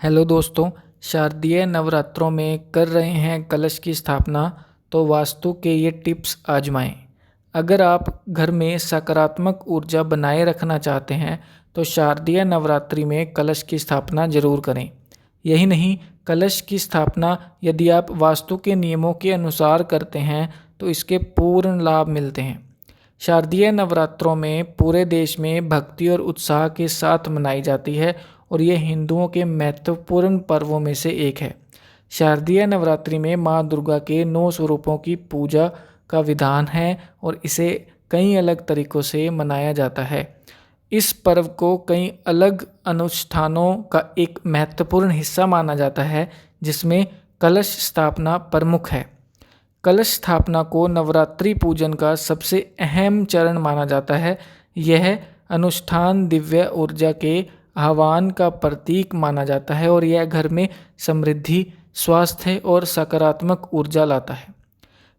Hello दोस्तों, शारदीय नवरात्रों में कर रहे हैं कलश की स्थापना तो वास्तु के ये टिप्स आजमाएं। अगर आप घर में सकारात्मक ऊर्जा बनाए रखना चाहते हैं तो शारदीय नवरात्रि में कलश की स्थापना जरूर करें। यही नहीं, कलश की स्थापना यदि आप वास्तु के नियमों के अनुसार करते हैं तो इसके पूर्ण लाभ मिलते हैं। शारदीय नवरात्रों में पूरे देश में भक्ति और उत्साह के साथ मनाई जाती है और ये हिंदुओं के महत्वपूर्ण पर्वों में से एक है। शारदीय नवरात्रि में माँ दुर्गा के 9 स्वरूपों की पूजा का विधान है और इसे कई अलग तरीकों से मनाया जाता है। इस पर्व को कई अलग अनुष्ठानों का एक महत्वपूर्ण हिस्सा माना जाता है, जिसमें कलश स्थापना प्रमुख है। कलश स्थापना को नवरात्रि पूजन का सबसे अहम चरण माना जाता है। यह अनुष्ठान दिव्य ऊर्जा के आह्वान का प्रतीक माना जाता है और यह घर में समृद्धि, स्वास्थ्य और सकारात्मक ऊर्जा लाता है।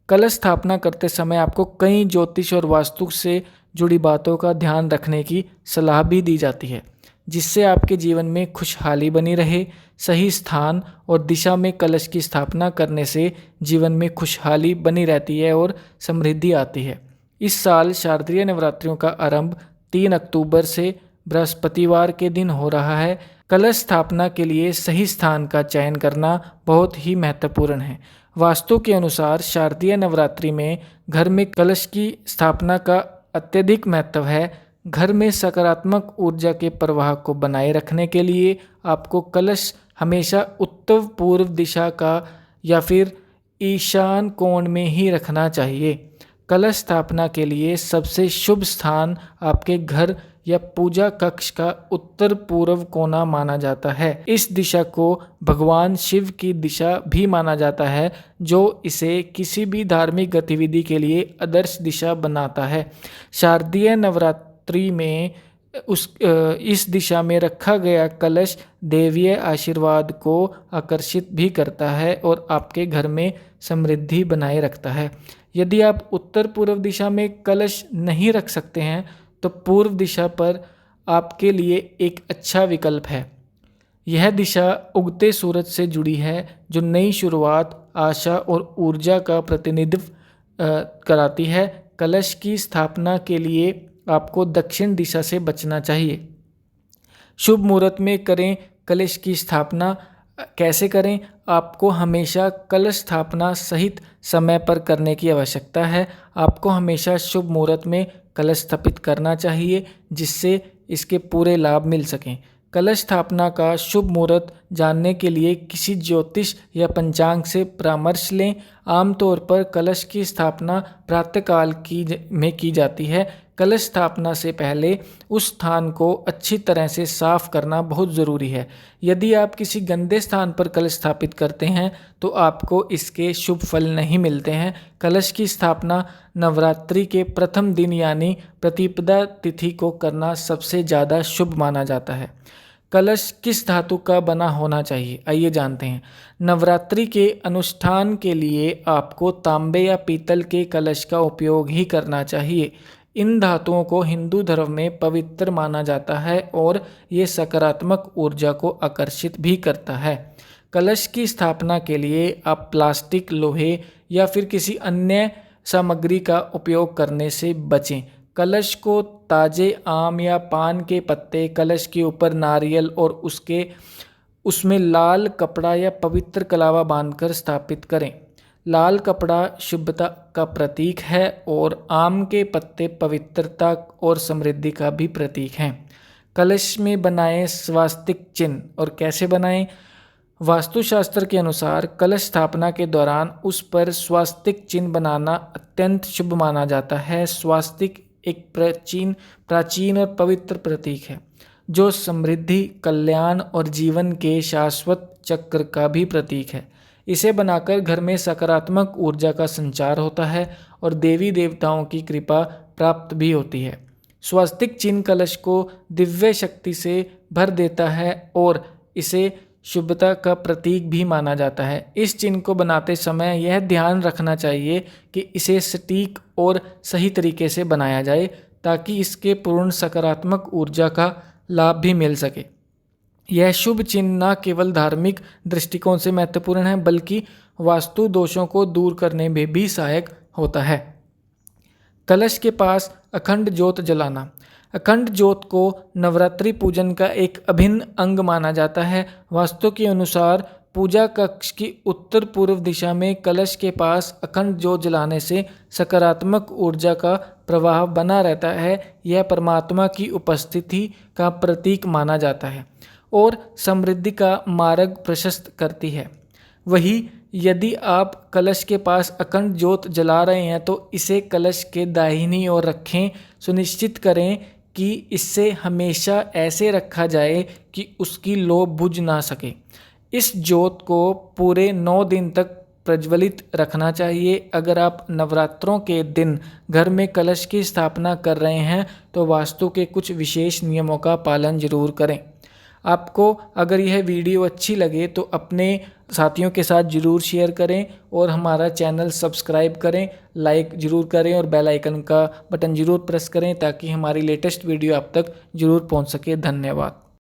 कलश स्थापना करते समय आपको कई ज्योतिष और वास्तु से जुड़ी बातों का ध्यान रखने की सलाह भी दी जाती है, जिससे आपके जीवन में खुशहाली बनी रहे। सही स्थान और दिशा में कलश की स्थापना करने से जीवन में खुशहाली बनी रहती है और समृद्धि आती है। इस साल शारदीय नवरात्रियों का आरंभ 3 अक्टूबर से बृहस्पतिवार के दिन हो रहा है। कलश स्थापना के लिए सही स्थान का चयन करना बहुत ही महत्वपूर्ण है। वास्तु के अनुसार शारदीय नवरात्रि में घर में कलश की स्थापना का अत्यधिक महत्व है। घर में सकारात्मक ऊर्जा के प्रवाह को बनाए रखने के लिए आपको कलश हमेशा उत्तर पूर्व दिशा का या फिर ईशान कोण में ही रखना चाहिए। कलश स्थापना के लिए सबसे शुभ स्थान आपके घर या पूजा कक्ष का उत्तर पूर्व कोना माना जाता है। इस दिशा को भगवान शिव की दिशा भी माना जाता है, जो इसे किसी भी धार्मिक गतिविधि के लिए आदर्श दिशा बनाता है। शारदीय नवरात्रि में इस दिशा में रखा गया कलश देवीय आशीर्वाद को आकर्षित भी करता है और आपके घर में समृद्धि बनाए रखता है। यदि आप उत्तर पूर्व दिशा में कलश नहीं रख सकते हैं तो पूर्व दिशा पर आपके लिए एक अच्छा विकल्प है। यह दिशा उगते सूरज से जुड़ी है, जो नई शुरुआत, आशा और ऊर्जा का प्रतिनिधित्व कराती है। कलश की स्थापना के लिए आपको दक्षिण दिशा से बचना चाहिए। शुभ मुहूर्त में करें कलश की स्थापना। कैसे करें? आपको हमेशा कलश स्थापना सहित समय पर करने की आवश्यकता है। आपको हमेशा शुभ मुहूर्त में कलश स्थापित करना चाहिए, जिससे इसके पूरे लाभ मिल सकें। कलश स्थापना का शुभ मुहूर्त जानने के लिए किसी ज्योतिष या पंचांग से परामर्श लें। आमतौर पर कलश की स्थापना प्रातःकाल में की जाती है। कलश स्थापना से पहले उस स्थान को अच्छी तरह से साफ करना बहुत ज़रूरी है। यदि आप किसी गंदे स्थान पर कलश स्थापित करते हैं तो आपको इसके शुभ फल नहीं मिलते हैं। कलश की स्थापना नवरात्रि के प्रथम दिन यानी प्रतिपदा तिथि को करना सबसे ज़्यादा शुभ माना जाता है। कलश किस धातु का बना होना चाहिए, आइए जानते हैं। नवरात्रि के अनुष्ठान के लिए आपको तांबे या पीतल के कलश का उपयोग ही करना चाहिए। इन धातुओं को हिंदू धर्म में पवित्र माना जाता है और ये सकारात्मक ऊर्जा को आकर्षित भी करता है। कलश की स्थापना के लिए आप प्लास्टिक, लोहे या फिर किसी अन्य सामग्री का उपयोग करने से बचें। कलश को ताजे आम या पान के पत्ते, कलश के ऊपर नारियल और उसमें लाल कपड़ा या पवित्र कलावा बांधकर स्थापित करें। लाल कपड़ा शुभता का प्रतीक है और आम के पत्ते पवित्रता और समृद्धि का भी प्रतीक हैं। कलश में बनाएं स्वास्तिक चिन्ह। और कैसे बनाएं? वास्तुशास्त्र के अनुसार कलश स्थापना के दौरान उस पर स्वास्तिक चिन्ह बनाना अत्यंत शुभ माना जाता है। स्वास्तिक एक प्राचीन और पवित्र प्रतीक है, जो समृद्धि, कल्याण और जीवन के शाश्वत चक्र का भी प्रतीक है। इसे बनाकर घर में सकारात्मक ऊर्जा का संचार होता है और देवी देवताओं की कृपा प्राप्त भी होती है। स्वास्तिक चिन्ह कलश को दिव्य शक्ति से भर देता है और इसे शुभता का प्रतीक भी माना जाता है। इस चिन्ह को बनाते समय यह ध्यान रखना चाहिए कि इसे सटीक और सही तरीके से बनाया जाए, ताकि इसके पूर्ण सकारात्मक ऊर्जा का लाभ भी मिल सके। यह शुभ चिन्ह न केवल धार्मिक दृष्टिकोण से महत्वपूर्ण है बल्कि वास्तु दोषों को दूर करने में भी सहायक होता है। कलश के पास अखंड ज्योत जलाना। अखंड ज्योत को नवरात्रि पूजन का एक अभिन्न अंग माना जाता है। वास्तु के अनुसार पूजा कक्ष की उत्तर पूर्व दिशा में कलश के पास अखंड ज्योत जलाने से सकारात्मक ऊर्जा का प्रवाह बना रहता है। यह परमात्मा की उपस्थिति का प्रतीक माना जाता है और समृद्धि का मार्ग प्रशस्त करती है। वही यदि आप कलश के पास अखंड ज्योत जला रहे हैं तो इसे कलश के दाहिनी ओर रखें। सुनिश्चित करें कि इससे हमेशा ऐसे रखा जाए कि उसकी लौ बुझ ना सके। इस ज्योत को पूरे 9 दिन तक प्रज्वलित रखना चाहिए। अगर आप नवरात्रों के दिन घर में कलश की स्थापना कर रहे हैं तो वास्तु के कुछ विशेष नियमों का पालन जरूर करें। आपको अगर यह वीडियो अच्छी लगे तो अपने साथियों के साथ ज़रूर शेयर करें और हमारा चैनल सब्सक्राइब करें, लाइक ज़रूर करें और बेल आइकन का बटन ज़रूर प्रेस करें ताकि हमारी लेटेस्ट वीडियो आप तक ज़रूर पहुंच सके। धन्यवाद।